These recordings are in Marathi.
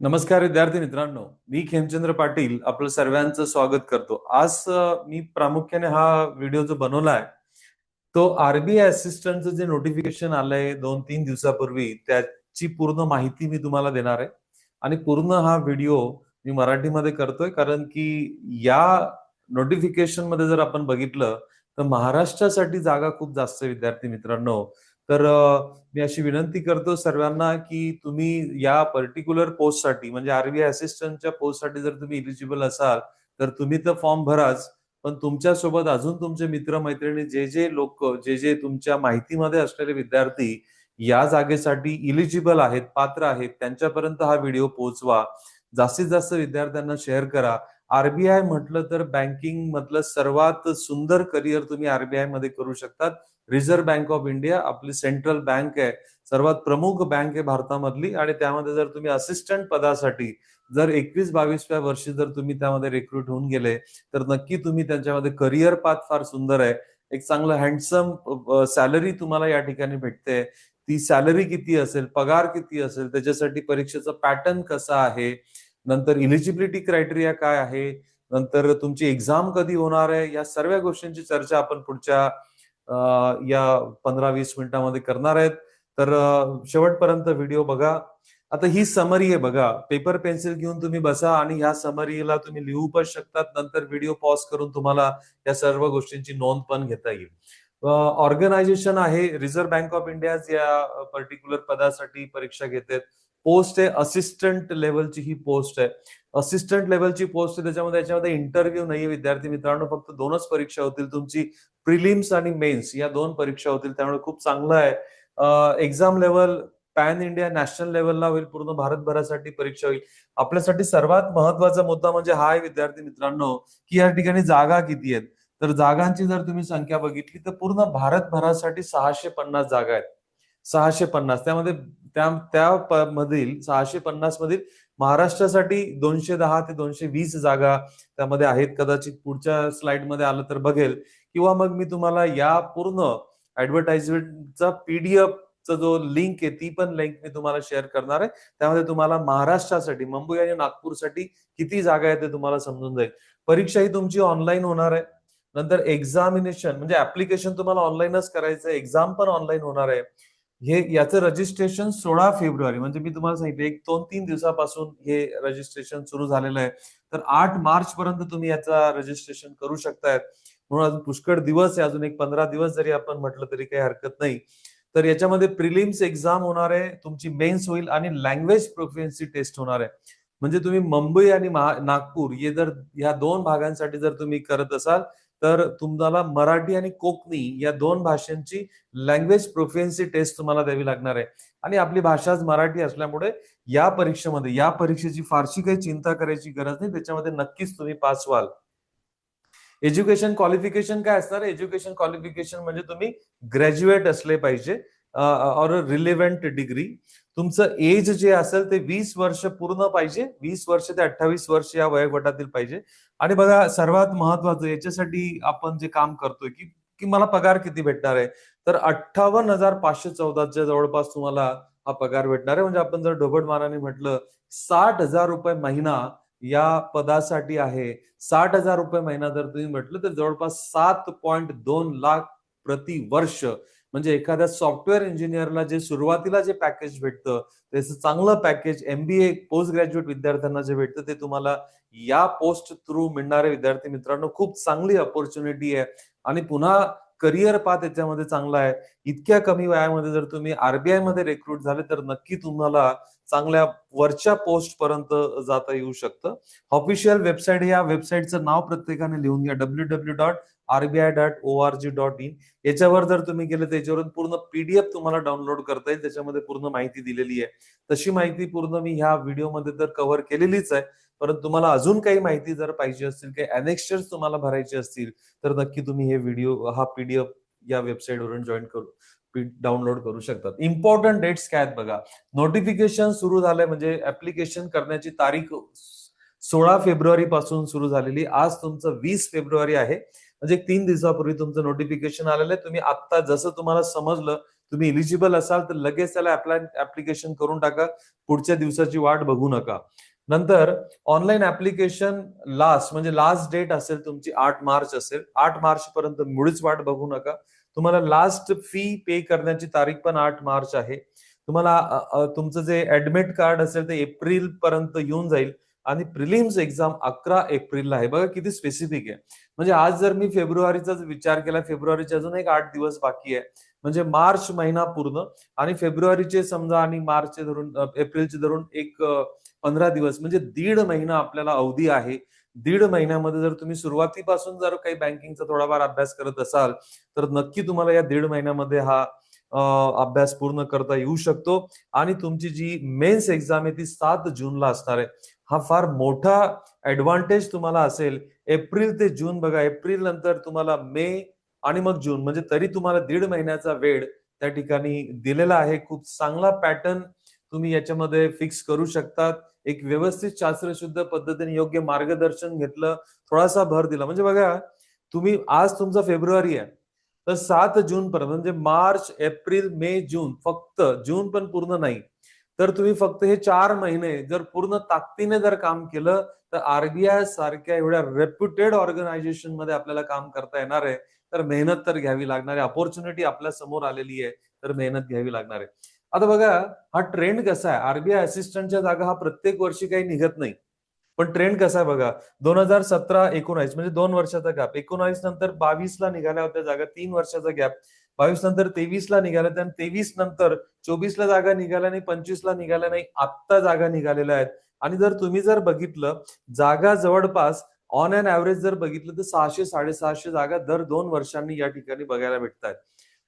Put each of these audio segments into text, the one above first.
नमस्कार विद्यार्थी मित्रांनो, मी खेमचंद्र पाटील आपलं सर्वांचं स्वागत करतो. आज मी प्रामुख्याने हा व्हिडिओ जो बनवलाय तो आरबीआय असिस्टंटचं जे नोटिफिकेशन आलंय 2-3 दिवसापूर्वी त्याची पूर्ण माहिती मी तुम्हाला देणार आहे. आणि पूर्ण हा व्हिडिओ मी मराठीमध्ये करतोय कारण की या नोटिफिकेशन मध्ये जर आपण बघितलं तर महाराष्ट्रासाठी जागा खूप जास्त आहे विद्यार्थी मित्रांनो. तर मी अशी विनंती करतो सर्वांना की तुम्ही या पर्टिक्युलर पोस्टसाठी म्हणजे आरबीआय असिस्टंटच्या पोस्टसाठी जर तुम्ही इलिजिबल असाल तर तुम्ही तर फॉर्म भराच, पण तुमच्यासोबत अजून तुमचे मित्र-मैत्रिणी जे लोक जे तुमच्या माहितीमध्ये असलेले विद्यार्थी या जागेसाठी इलिजिबल आहेत, पात्र आहेत, त्यांच्यापर्यंत हा व्हिडिओ पोहोचवा. जास्तीत जास्त विद्यार्थ्यांना शेअर करा. आरबीआय म्हटलं तर बँकिंग मधलं सर्वात सुंदर करिअर तुम्ही आरबीआय मध्ये करू शकतात. रिझर्व्ह बँक ऑफ इंडिया आपली सेंट्रल बँक आहे, सर्वात प्रमुख बँक आहे भारतामधली. आणि त्यामध्ये जर तुम्ही असिस्टंट पदासाठी जर 21-22व्या वर्षी जर तुम्ही त्यामध्ये रिक्रूट होऊन गेले तर नक्की तुम्ही त्याच्यामध्ये करिअर पाथ फार सुंदर आहे. एक चांगलं हँडसम सॅलरी तुम्हाला या ठिकाणी भेटते. ती सॅलरी किती असेल, पगार किती असेल, त्याच्यासाठी परीक्षेचा पॅटर्न कसा आहे, नंतर इलिजिबिलिटी क्रायटेरिया काय आहे, नंतर तुमची एक्झाम कधी होणार आहे, या सर्व गोष्टींची चर्चा आपण पुढच्या या 15-20 मिनिटांमध्ये करणार आहेत. तर शेवटपर्यंत व्हिडिओ बघा. आता ही समरी आहे बघा. पेपर पेन्सिल घेऊन तुम्ही बसा आणि ह्या समरीला तुम्ही लिहू पण शकतात. नंतर व्हिडिओ पॉज करून तुम्हाला या सर्व गोष्टींची नोंद पण घेता येईल. ऑर्गनायझेशन आहे रिझर्व्ह बँक ऑफ इंडिया या पर्टिक्युलर पदासाठी परीक्षा घेते. पोस्ट आहे असिस्टंट लेवलची ही पोस्ट आहे. असिस्टंट लेवलची पोस्ट आहे, त्याच्यामध्ये इंटरव्ह्यू नाहीये विद्यार्थी मित्रांनो. फक्त 2च परीक्षा होतील तुमची, प्रिलिम्स आणि मेन्स या 2 परीक्षा होतील. त्यामुळे खूप चांगलं आहे. Exam level pan India national लेवलला होईल, पूर्ण भारतभरासाठी परीक्षा होईल. आपल्यासाठी सर्वात महत्वाचा मुद्दा म्हणजे हा आहे विद्यार्थी मित्रांनो की या ठिकाणी जागा किती आहेत. तर जागांची जर तुम्ही संख्या बघितली तर पूर्ण भारतभरासाठी 650 जागा आहेत. 650 त्यामध्ये मधील 650 मधील महाराष्ट्रासाठी 210 ते 220 जागा त्यामध्ये आहेत. कदाचित पुढच्या स्लाइडमध्ये आलं तर बघेल, किंवा मग मी तुम्हाला या पूर्ण ऍडव्हर्टाइजमेंटचा पीडीएफ जो लिंक आहे ती पण लिंक मी तुम्हाला शेअर करणार आहे. त्यामध्ये तुम्हाला महाराष्ट्रासाठी मुंबई आणि नागपूरसाठी किती जागा आहेत ते तुम्हाला समजून जाईल. परीक्षा ही तुमची ऑनलाईन होणार आहे. नंतर एक्झामिनेशन म्हणजे ऍप्लिकेशन तुम्हाला ऑनलाईनच करायचं आहे, एक्झाम पण ऑनलाईन होणार आहे. हे याचं रजिस्ट्रेशन 16 फेब्रुवारी म्हणजे मी तुम्हाला सांगितलं 1-2-3 दिवसापासून हे रजिस्ट्रेशन सुरू झालेलं आहे. तर 8 मार्च पर्यंत तुम्ही याचा रजिस्ट्रेशन करू शकताय. म्हणून अजून पुष्कळ दिवस आहे, अजून एक 15 दिवस जरी आपण म्हटलं तरी काही हरकत नाही. तर याच्यामध्ये प्रिलिम्स एक्झाम होणार आहे, तुमची मेन्स होईल आणि लँग्वेज प्रोफिशियन्सी टेस्ट होणार आहे. म्हणजे तुम्ही मुंबई आणि नागपूर हे जर या 2 भागांसाठी जर तुम्ही करत असाल तर तुम्हाला मराठी आणि कोकणी या 2 भाषांची लँग्वेज प्रोफिशियन्सी टेस्ट तुम्हाला द्यावी लागणार आहे. आणि आपली भाषाच मराठी असल्यामुळे या परीक्षेची फारशी काही चिंता करायची गरज नाही, त्याच्यामध्ये नक्कीच तुम्ही पास व्हाल. एज्युकेशन क्वालिफिकेशन काय असणार? एज्युकेशन क्वालिफिकेशन म्हणजे तुम्ही ग्रॅज्युएट असले पाहिजे ऑर रिलेव्हंट डिग्री. तुमचं एज जे असेल ते 20 वर्ष पूर्ण पाहिजे, 20 वर्ष ते 28 वर्ष या वयोगटातील पाहिजे. आणि बघा सर्वात महत्वाचं याच्यासाठी आपण जे काम करतोय की की मला पगार किती भेटणार आहे, तर 58,514च्या जवळपास तुम्हाला हा पगार भेटणार आहे. म्हणजे आपण जर ढोबळ मानाने म्हटलं 60,000 रुपये महिना या पदासाठी आहे. 60,000 रुपये महिना जर तुम्ही म्हटलं तर जवळपास 7.2 लाख प्रति वर्ष. म्हणजे एखाद्या सॉफ्टवेअर इंजिनियरला जे सुरुवातीला जे पॅकेज भेटतं त्याचं चांगलं पॅकेज एमबीए पोस्ट ग्रॅज्युएट विद्यार्थ्यांना जे भेटतं ते तुम्हाला या पोस्ट थ्रू मिळणारे विद्यार्थी मित्रांनो खूप चांगली अपॉर्च्युनिटी आहे. आणि पुन्हा करिअर पाथ याच्यामध्ये चांगला आहे. इतक्या कमी वयामध्ये जर तुम्ही आरबीआय मध्ये रिक्रूट झाले तर नक्की तुम्हाला चांगल्या वरच्या पोस्ट पर्यंत जाता येऊ शकतं. ऑफिशियल वेबसाईट, या वेबसाईटचं नाव प्रत्येकाने लिहून घ्या, www.rbi.org.in. याच्यावर जर तुम्ही गेले त्याच्यावरून पूर्ण पीडीएफ तुम्हाला डाउनलोड करता येईल. त्याच्यामध्ये पूर्ण माहिती दिलेली आहे. तशी माहिती पूर्ण मी ह्या व्हिडिओमध्ये तर कव्हर केलेलीच आहे. परंतु तुम्हाला अजून काही माहिती जर पाहिजे असतील, काही अनेक्स्चर्स तुम्हाला भरायचे असतील तर नक्की तुम्ही हा पीडीएफ या वेबसाईटवरून जॉईन करू डाउनलोड करू शकतात. इम्पॉर्टंट डेट्स काय आहेत बघा. नोटिफिकेशन सुरू झालंय म्हणजे ऍप्लिकेशन करण्याची तारीख 16 फेब्रुवारी पासून सुरू झालेली. आज तुमचं 20 फेब्रुवारी आहे. म्हणजे 3 दिवसापूर्वी तुमचं नोटिफिकेशन आलेलं आहे. तुम्ही आता जसं तुम्हाला समजलं तुम्ही इलिजिबल असाल तर लगेच त्याला ऍप्लिकेशन करून टाका, पुढच्या दिवसाची वाट बघू नका. नंतर ऑनलाईन ऍप्लिकेशन म्हणजे लास्ट डेट असेल तुमची 8 मार्च असेल, 8 मार्च पर्यंत मुळीच वाट बघू नका. तुम्हाला लास्ट फी पे करण्याची तारीख पण 8 मार्च आहे. तुम्हाला तुमचं जे ऍडमिट कार्ड असेल ते एप्रिल पर्यंत येऊन जाईल आणि प्रिलिम्स एक्झाम 11 एप्रिलला आहे. बघा किती स्पेसिफिक आहे. म्हणजे आज जर मी फेब्रुवारीचा विचार केला, फेब्रुवारीचे अजून एक 8 दिवस बाकी आहे, म्हणजे मार्च महिना पूर्ण आणि फेब्रुवारीचे समजा आणि मार्चचे धरून एप्रिलचे धरून एक 15 दिवस, म्हणजे 1.5 महिना आपल्याला अवधी आहे. 1.5 महिन्यामध्ये जर तुम्ही सुरुवातीपासून जर काही बँकिंगचा थोडाफार अभ्यास करत असाल तर नक्की तुम्हाला या 1.5 महिन्यामध्ये हा अभ्यास पूर्ण करता येऊ शकतो. आणि तुमची जी मेन्स एक्झाम आहे ती 7 जूनला असणार आहे. हा फार मोठा ऍडव्हान्टेज तुम्हाला असेल. एप्रिल ते जून बघा, एप्रिल नंतर तुम्हाला मे आणि मग जून, म्हणजे तरी तुम्हाला 1.5 महिन्याचा वेळ त्या ठिकाणी दिलेला आहे. खूप चांगला पॅटर्न तुम्ही याच्यामध्ये फिक्स करू शकतात. एक व्यवस्थित शास्त्रशुद्ध पद्धतीने योग्य मार्गदर्शन घेतलं, थोडासा भर दिला, म्हणजे बघा तुम्ही आज तुमचा फेब्रुवारी आहे तर 7 जून पर्यंत, म्हणजे मार्च एप्रिल मे जून, फक्त जून पण पूर्ण नाही, तर तुम्ही फक्त हे 4 महिने जर पूर्ण ताकदीने जर काम केलं तर आरबीआय सारख्या एवढ्या रेप्युटेड ऑर्गनायझेशन मध्ये आपल्याला काम करता येणार आहे. तर मेहनत तर घ्यावी लागणार आहे. अपॉर्च्युनिटी आपल्या समोर आलेली आहे, तर मेहनत घ्यावी लागणार आहे. आता बघा हा ट्रेंड कसा आहे, आरबीआय असिस्टंटच्या जागा हा प्रत्येक वर्षी काही निघत नाही. पण ट्रेंड कसा आहे बघा, 2017-19 म्हणजे 2 वर्षाचा गॅप, 19 नंतर 22ला निघाल्या होत्या जागा, 3 वर्षाचा गॅप, 22 नंतर 23ला निघाल्या, आणि 23 नंतर 24ला जागा निघाल्या नाही, 25ला निघाल्या नाही, आत्ता जागा निघालेल्या आहेत. आणि जर तुम्ही जर बघितलं जागा जवळपास ऑन अँड ऍव्हरेज जर बघितलं तर 600-650 जागा दर 2 वर्षांनी या ठिकाणी बघायला भेटतात.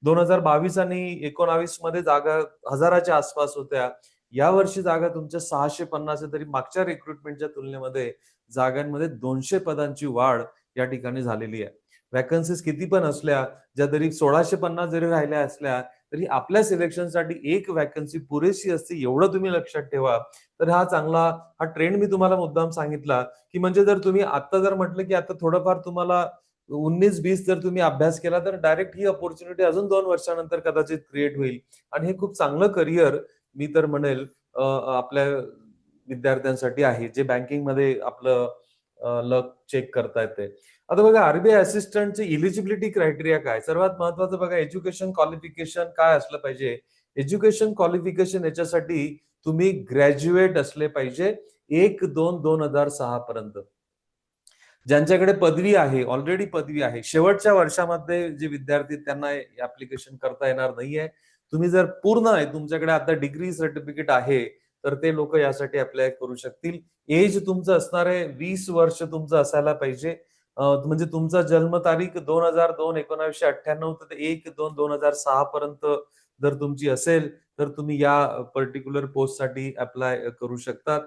2022 आणि 19 मध्ये जागा 1000च्या आसपास होत्या. या वर्षी जागा तुमच्या 650 आहे, तरी मागच्या रिक्रुटमेंटच्या तुलनेमध्ये जागांमध्ये 200 पदांची वाढ या ठिकाणी झालेली आहे. वॅकन्सीज किती पण असल्या, ज्या तरी 1650 जरी राहिल्या असल्या तरी आपल्या सिलेक्शनसाठी एक वॅकन्सी पुरेशी असते, एवढं तुम्ही लक्षात ठेवा. तर हा ट्रेंड मी तुम्हाला मुद्दाम सांगितला, की म्हणजे जर तुम्ही आता जर म्हटलं की आता थोडंफार तुम्हाला 19-20 जर तुम्ही अभ्यास केला तर डायरेक्ट ही अपॉर्च्युनिटी अजून 2 वर्षानंतर कदाचित क्रिएट होईल. आणि हे खूप चांगलं करिअर मी तर म्हणेल आपल्या विद्यार्थ्यांसाठी आहे, जे बँकिंग मध्ये आपलं लक चेक करतायत ते. आता बघा आरबीआय असिस्टंटचे इलिजिबिलिटी क्रायटेरिया काय, सर्वात महत्वाचं बघा एज्युकेशन क्वालिफिकेशन काय असलं पाहिजे. एज्युकेशन क्वालिफिकेशन याच्यासाठी तुम्ही ग्रॅज्युएट असले पाहिजे 1-2-2006 पर्यंत. ज्यांच्याकडे पदवी आहे, ऑलरेडी पदवी आहे, शेवटच्या वर्षामध्ये जे विद्यार्थी त्यांना ऍप्लिकेशन करता येणार नाहीये. तुम्ही जर पूर्ण आहे तुमच्याकडे आता डिग्री सर्टिफिकेट आहे तर ते लोक यासाठी अप्लाय करू शकतील. एज तुमचं असणार आहे 20 वर्ष तुमचं असायला पाहिजे. म्हणजे तुमचा जन्मतारीख 2002 1998 तर 1-2-2006 पर्यंत जर तुमची असेल तर तुम्ही या पर्टिक्युलर पोस्ट साठी अप्लाय करू शकतात.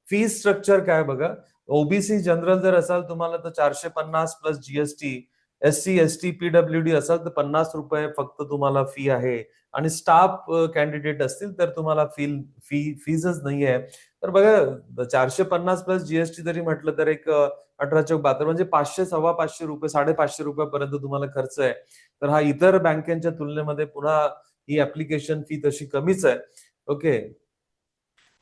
फी स्ट्रक्चर काय बघा, ओबीसी जनरल जर असाल तुम्हाला तर 450 plus GST, SC ST PWD असाल तर ₹50 फक्त तुम्हाला फी आहे. आणि स्टाफ कॅन्डिडेट असतील तर तुम्हाला फीजच नाही आहे. तर बघा 450 प्लस जीएसटी जरी म्हटलं तर एक 18 चौक 72 म्हणजे 500 ₹550 ₹550 पर्यंत तुम्हाला खर्च आहे. तर हा इतर बँकेच्या तुलनेमध्ये पुन्हा ही ऍप्लिकेशन फी तशी कमीच आहे. ओके,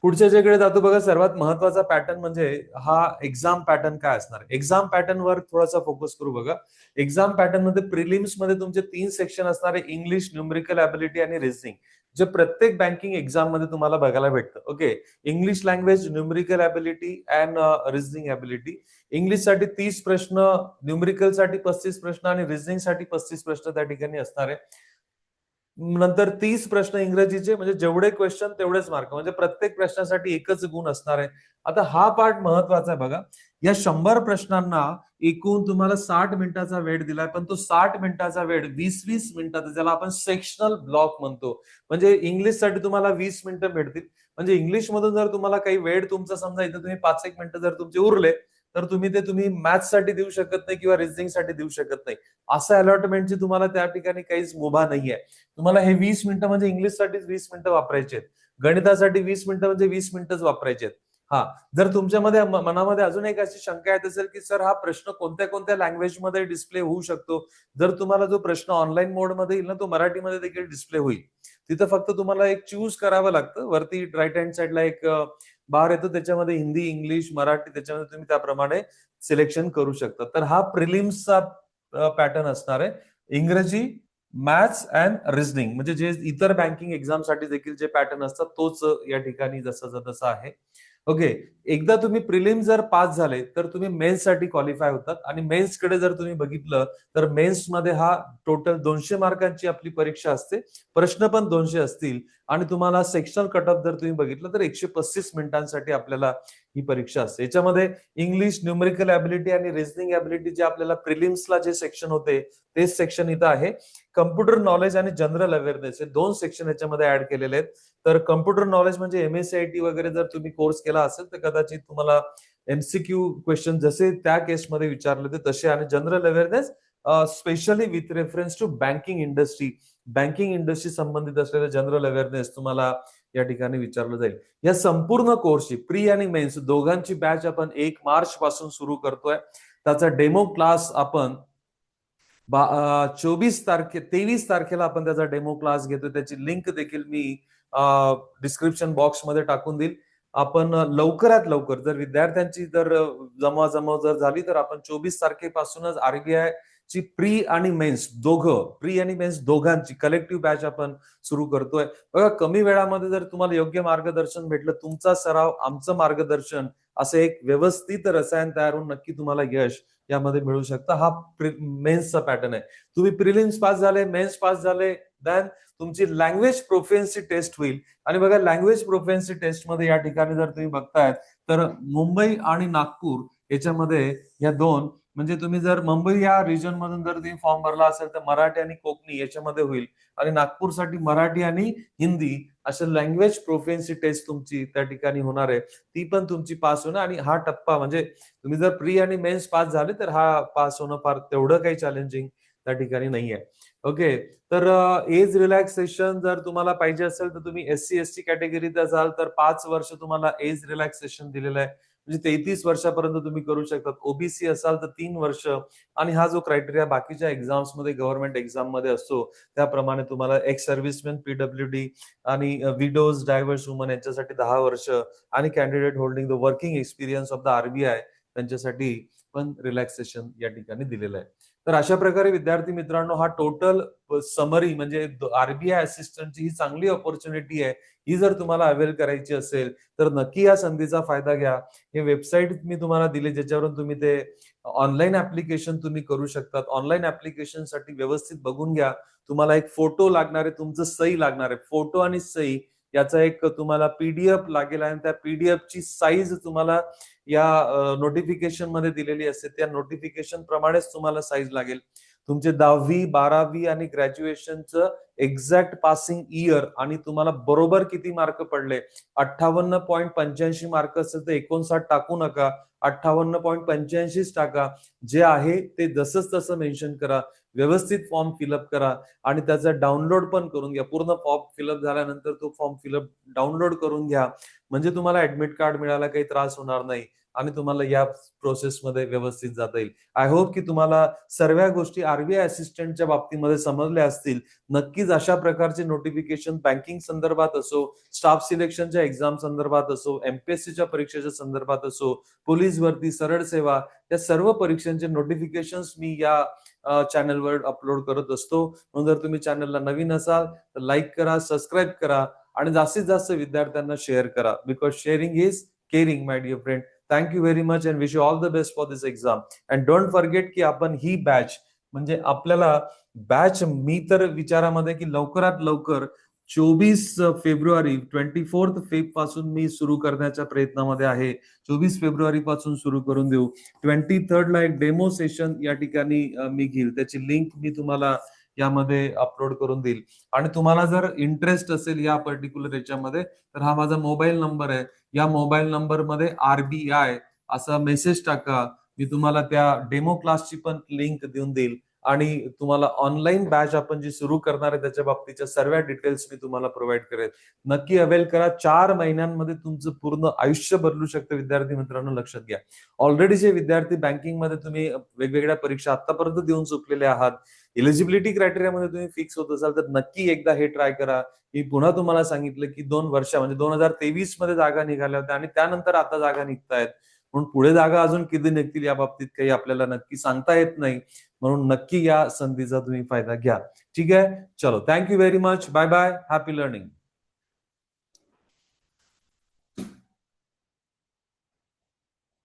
पुढच्या ज्याकडे जातो बघा, सर्वात महत्वाचा पॅटर्न म्हणजे हा एक्झाम पॅटर्न काय असणार. एक्झाम पॅटर्न वर थोडासा फोकस करू बघा. एक्झाम पॅटर्न मध्ये प्रिलिम्स मध्ये तुमचे 3 सेक्शन असणार आहे, इंग्लिश, न्यूमेरिकल ॲबिलिटी आणि रिझनिंग, जे प्रत्येक बँकिंग एक्झाम मध्ये तुम्हाला बघायला भेटतं. Okay, English language, numerical ability and reasoning ability. English साठी 30 प्रश्न, न्यूमेरिकल साठी 35 प्रश्न आणि रिझनिंग साठी 35 प्रश्न त्या ठिकाणी असणार आहे. नंतर 30 प्रश्न इंग्रजीचे, म्हणजे जेवढे क्वेश्चन तेवढेच मार्क, म्हणजे प्रत्येक प्रश्नासाठी एकच गुण असणार आहे. आता हा पार्ट महत्वाचा आहे बघा. या 100 प्रश्नांना एकूण तुम्हाला 60 मिनिटाचा वेळ दिलाय, पण तो 60 मिनिटाचा वेळ 20-20 मिनिटाचा, ज्याला आपण सेक्शनल ब्लॉक म्हणतो. म्हणजे इंग्लिश साठी तुम्हाला 20 मिनिटं भेटतील. म्हणजे इंग्लिश मधून जर तुम्हाला काही वेळ तुमचा समजा इथं तुम्ही 5-1 मिनिटं जर तुमचे उरले तर तुम्ही मॅथ्स साठी देऊ शकत नाही किंवा रिझनिंग साठी देऊ शकत नाही. असं अलॉटमेंटची तुम्हाला त्या ठिकाणी काहीच मुभा नाहीये. तुम्हाला हे 20 मिनिटं म्हणजे इंग्लिश साठी 20 मिनिटं वापरायचे आहेत, गणितासाठी 20 मिनिटं म्हणजे 20 मिनिटंच वापरायचे आहेत. हा, जर तुमच्यामध्ये मनामध्ये अजून एक अशी शंका येत असेल की सर हा प्रश्न कोणत्या कोणत्या लँग्वेजमध्ये डिस्प्ले होऊ शकतो, जर तुम्हाला जो प्रश्न ऑनलाईन मोडमध्ये येईल ना तो मराठीमध्ये देखील डिस्प्ले होईल. तिथं फक्त तुम्हाला एक चूज करावं लागतं. वरती राईट हँड साईडला एक बार येतो, त्याच्यामध्ये हिंदी, इंग्लिश, मराठी, त्याच्यामध्ये तुम्ही त्याप्रमाणे सिलेक्शन करू शकता. तर हा प्रिलिम्सचा पॅटर्न असणार आहे. इंग्रजी, मॅथ्स अँड रिझनिंग, म्हणजे जे इतर बँकिंग एक्झाम साठी देखील जे पॅटर्न असतात तोच या ठिकाणी जसा तसा आहे. ओके, एकदा तुम्ही प्रिलिम्स जर पास झाले तर तुम्ही मेन्स साठी क्वालिफाय होतात. आणि मेन्स कडे जर तुम्ही बघितलं तर मेन्स मध्ये हा टोटल 200 मार्कांची आपली परीक्षा असते. प्रश्न पण 200 असतील. आणि तुम्हाला सेक्शनल कट ऑफ जर तुम्ही बघितलं तर 135 मिनिटांसाठी आपल्याला ही परीक्षा असते. याच्यामध्ये इंग्लिश, न्यूमेरिकल ॲबिलिटी आणि रिझनिंग ॲबिलिटी जे आपल्याला प्रिलिम्सला जे सेक्शन होते तेच सेक्शन इथं आहे. कम्प्युटर नॉलेज आणि जनरल अवेअरनेस हे 2 सेक्शन याच्यामध्ये ऍड केलेले आहेत. तर कम्प्युटर नॉलेज म्हणजे MSCIT वगैरे जर तुम्ही कोर्स केला असेल तर कदाचित तुम्हाला MCQ क्वेश्चन जसे त्या केसमध्ये विचारले होते तसे. आणि general awareness specially with reference to banking industry, banking industry संबंधित असलेलं जनरल अवेअरनेस तुम्हाला या ठिकाणी विचारलं जाईल. या संपूर्ण कोर्सची प्री आणि मेन्स दोघांची बॅच आपण 1 मार्च पासून सुरू करतोय. त्याचा डेमो क्लास आपण 23 तारखेला आपण त्याचा डेमो क्लास घेतोय. त्याची लिंक देखील मी डिस्क्रिप्शन बॉक्समध्ये टाकून देईल. आपण लवकरात लवकर जर विद्यार्थ्यांची जर जमवाजमव जर झाली तर आपण 24 तारखेपासूनच RBI ची प्री आणि मेन्स दोघांची कलेक्टिव्ह बॅच आपण सुरू करतोय. बघा, कमी वेळामध्ये जर तुम्हाला योग्य मार्गदर्शन भेटलं, तुमचा सराव, आमचं मार्गदर्शन, असं एक व्यवस्थित रसायन तयार होऊन नक्की तुम्हाला यश यामध्ये मिळू शकतं. हा मेन्सचा पॅटर्न आहे. तुम्ही प्रिलिम्स पास झाले, मेन्स पास झाले, देन तुमची लँग्वेज प्रोफिशियन्सी टेस्ट होईल. आणि बघा, लँग्वेज प्रोफिशियन्सी टेस्ट मध्ये या ठिकाणी जर तुम्ही बघताय तर मुंबई आणि नागपूर याच्यामध्ये या दोन, म्हणजे तुम्ही जर मुंबई या रिजन मधून जर तुम्ही फॉर्म भरला असेल तर मराठी आणि कोकणी याच्यामध्ये होईल. आणि नागपूरसाठी मराठी आणि हिंदी अशा लँग्वेज प्रोफिशियन्सी टेस्ट तुमची त्या ठिकाणी होणार आहे. ती पण तुमची पास होणं. आणि हा टप्पा म्हणजे तुम्ही जर प्री आणि मेन्स पास झाले तर हा पास होणं फार तेवढं काही चॅलेंजिंग त्या ठिकाणी नाहीये. ओके, तर एज रिलॅक्सेशन जर तुम्हाला पाहिजे असेल तर तुम्ही SC ST कॅटेगरीत असाल तर 5 वर्ष तुम्हाला एज रिलॅक्सेशन दिलेलं आहे. म्हणजे 33 वर्षापर्यंत तुम्ही करू शकतात. OBC असाल तर 3 वर्ष. आणि हा जो क्रायटेरिया बाकीच्या एक्झाम्स मध्ये, गव्हर्नमेंट एक्झाम मध्ये असतो त्याप्रमाणे तुम्हाला एक्स सर्व्हिसमॅन, PWD आणि विडोज, डायव्हर्स वुमन यांच्यासाठी 10 वर्ष. आणि candidate holding the working experience of the RBI त्यांच्यासाठी पण रिलॅक्सेशन या ठिकाणी दिलेलं आहे. तर अशा प्रकारे विद्यार्थी मित्रांनो, हा टोटल समरी म्हणजे RBI असिस्टंटची ही चांगली ऑपॉर्च्युनिटी आहे. ही जर तुम्हाला अवेल करायची असेल तर नक्की या संधीचा फायदा घ्या. हे वेबसाईट मी तुम्हाला दिले ज्याच्यावरून तुम्ही ते ऑनलाईन ऍप्लिकेशन तुम्ही करू शकतात. ऑनलाईन ऍप्लिकेशन साठी व्यवस्थित बघून घ्या. तुम्हाला एक फोटो लागणार आहे, तुमचं सही लागणार आहे. फोटो आणि सही याचा एक तुम्हाला PDF लागेल. आणि त्या PDF ची साईज तुम्हाला या नोटिफिकेशन मध्ये दिलेली असते. त्या नोटिफिकेशन प्रमाणेच तुम्हाला साईज लागेल. तुमचे 10वी, 12वी आणि ग्रॅज्युएशनचं एक्झॅक्ट पासिंग इयर आणि तुम्हाला बरोबर किती मार्क पडले. 58.85 मार्क असेल तर 59 टाकू नका, 58.85 टाका. जे आहे ते जसंच तसं मेन्शन करा. व्यवस्थित फॉर्म फिलअप करा. आणि त्याचा डाउनलोड पण करून घ्या. पूर्ण फॉर्म फिलअप झाल्यानंतर तो फॉर्म फिलअप डाउनलोड करून घ्या. म्हणजे तुम्हाला ऍडमिट कार्ड मिळायला काही त्रास होणार नाही. आणि तुम्हाला या प्रोसेसमध्ये व्यवस्थित जाता येईल. आय होप की तुम्हाला सर्व गोष्टी RBI असिस्टंटच्या बाबतीमध्ये समजल्या असतील. नक्कीच अशा प्रकारचे नोटिफिकेशन बँकिंग संदर्भात असो, स्टाफ सिलेक्शनच्या एक्झाम संदर्भात असो, MPSCच्या परीक्षेच्या संदर्भात असो, पोलीस भरती, सरळ सेवा, या सर्व परीक्षांचे नोटिफिकेशन मी या चॅनलवर अपलोड करत असतो. म्हणून जर तुम्ही चॅनलला नवीन असाल तर लाईक करा, सबस्क्राईब करा आणि जास्तीत जास्त विद्यार्थ्यांना शेअर करा. Because sharing is caring, my dear friend. Thank you very much and wish you all the best for this exam. And don't forget की आपण ही बॅच म्हणजे आपल्याला बॅच, मी तर विचारामध्ये की लवकरात लवकर 24 फेब्रुवारी 24 फेब पासून मी सुरू करण्याच्या प्रयत्नामध्ये आहे. 24 फेब्रुवारी पासून सुरू करून देऊ. 23 ला एक डेमो सेशन या ठिकाणी मी घेईल. त्याची लिंक मी तुम्हाला यामध्ये अपलोड करून देईल. आणि तुम्हाला जर इंटरेस्ट असेल या पर्टिक्युलर याच्यामध्ये तर हा माझा मोबाईल नंबर आहे. या मोबाईल नंबरमध्ये RBI असा मेसेज टाका. मी तुम्हाला त्या डेमो क्लासची पण लिंक देऊन देईल. आणि तुम्हाला ऑनलाईन बॅच आपण जी सुरू करणार आहे त्याच्या बाबतीच्या सर्व डिटेल्स मी तुम्हाला प्रोव्हाइड करेल. नक्की अवेल करा. 4 महिन्यांमध्ये तुमचं पूर्ण आयुष्य बदलू शकतं. विद्यार्थी मित्रांनो, लक्षात घ्या. ऑलरेडी जे विद्यार्थी बँकिंगमध्ये तुम्ही वेगवेगळ्या परीक्षा आतापर्यंत देऊन चुकलेले आहात, एलिजिबिलिटी क्रायटेरियामध्ये तुम्ही फिक्स होत असाल, तर नक्की एकदा हे ट्राय करा. मी पुन्हा तुम्हाला सांगितलं की 2 वर्ष म्हणजे 2023 मध्ये जागा निघाल्या होत्या आणि त्यानंतर आता जागा निघतायत. म्हणून पुढे जागा अजून किती निघतील या बाबतीत काही आपल्याला नक्की सांगता येत नाही. म्हणून नक्की या संधीचा तुम्ही फायदा घ्या. ठीक आहे. चलो, thank you very much. Bye bye. Happy learning.